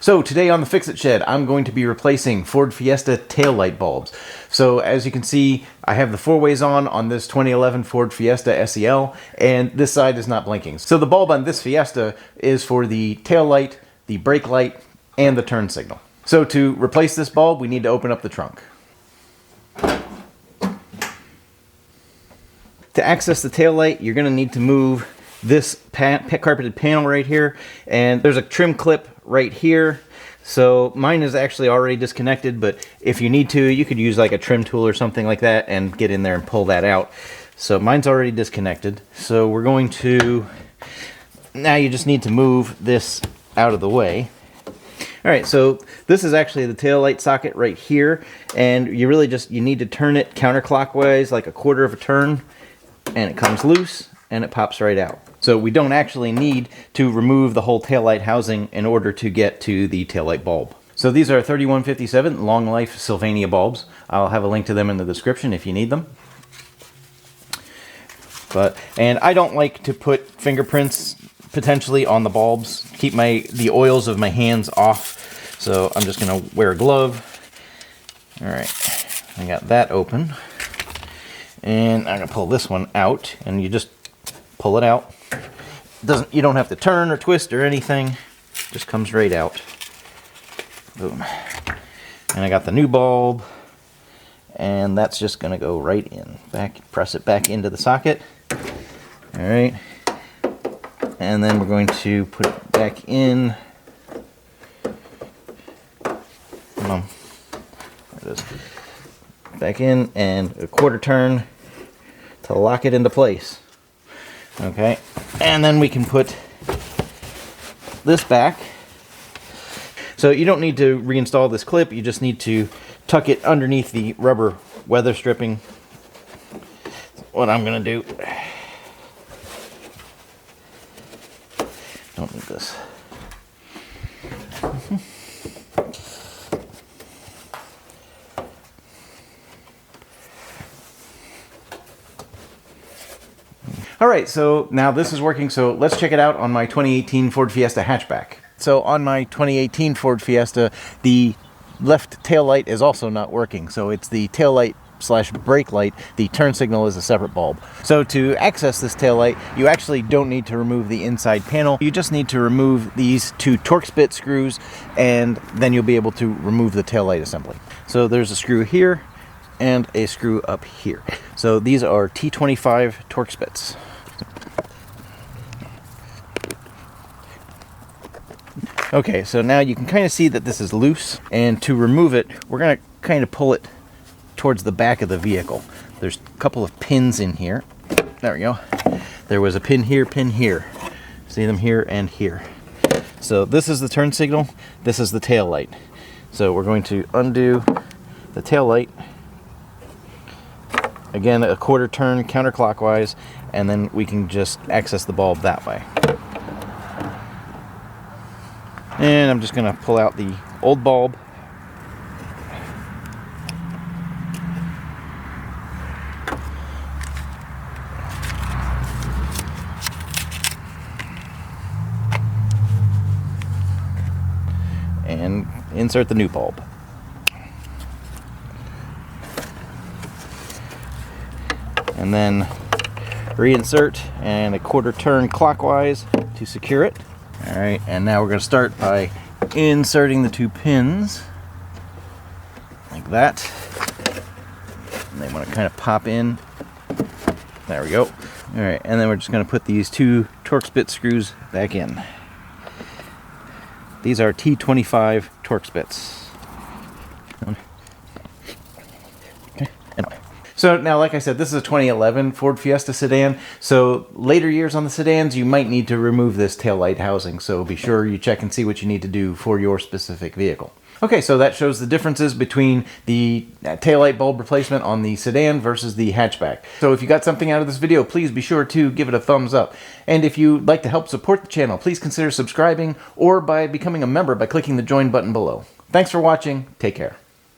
So today on the Fixit Shed, I'm going to be replacing Ford Fiesta taillight bulbs. So as you can see, I have the 4-ways on this 2011 Ford Fiesta SEL, and this side is not blinking. So the bulb on this Fiesta is for the taillight, the brake light, and the turn signal. So to replace this bulb, we need to open up the trunk. To access the taillight, you're going to need to move this carpeted panel right here, and there's a trim clip right here. So mine is actually already disconnected, but if you need to, you could use like a trim tool or something like that and get in there and pull that out. So mine's already disconnected. So we're going to, now you just need to move this out of the way. All right, so this is actually the taillight socket right here, and you really just, you need to turn it counterclockwise like a quarter of a turn, and it comes loose and it pops right out. So we don't actually need to remove the whole taillight housing in order to get to the taillight bulb. So these are 3157 long life Sylvania bulbs. I'll have a link to them in the description if you need them. And I don't like to put fingerprints potentially on the bulbs. Keep the oils of my hands off. So I'm just gonna wear a glove. All right, I got that open. And I'm gonna pull this one out, and you just pull it out. You don't have to turn or twist or anything. It just comes right out. Boom. And I got the new bulb, and that's just gonna go right in. Press it back into the socket. All right. And then we're going to put it back in. Come on. There it is. Back in, and a quarter turn to lock it into place. Okay, and then we can put this back. So you don't need to reinstall this clip, you just need to tuck it underneath the rubber weather stripping. What I'm gonna do. Don't need this. All right, so now this is working, so let's check it out on my 2018 Ford Fiesta hatchback. So on my 2018 Ford Fiesta, the left tail light is also not working, so it's the tail light / brake light. The turn signal is a separate bulb. So to access this tail light, you actually don't need to remove the inside panel. You just need to remove these 2 Torx bit screws, and then you'll be able to remove the tail light assembly. So there's a screw here and a screw up here. So these are T25 Torx bits. Okay, so now you can kind of see that this is loose, and to remove it, we're going to kind of pull it towards the back of the vehicle. There's a couple of pins in here. There we go. There was a pin here. See them here and here. So this is the turn signal, this is the tail light. So we're going to undo the tail light. Again, a quarter turn counterclockwise, and then we can just access the bulb that way. And I'm just going to pull out the old bulb. And insert the new bulb. And then reinsert and a quarter turn clockwise to secure it. All right, and now we're going to start by inserting the 2 pins like that. And they want to kind of pop in. There we go. All right, and then we're just going to put these 2 Torx bit screws back in. These are T25 Torx bits. So now, like I said, this is a 2011 Ford Fiesta Sedan. So later years on the sedans, you might need to remove this taillight housing. So be sure you check and see what you need to do for your specific vehicle. Okay, so that shows the differences between the taillight bulb replacement on the sedan versus the hatchback. So if you got something out of this video, please be sure to give it a thumbs up. And if you'd like to help support the channel, please consider subscribing or by becoming a member by clicking the join button below. Thanks for watching. Take care.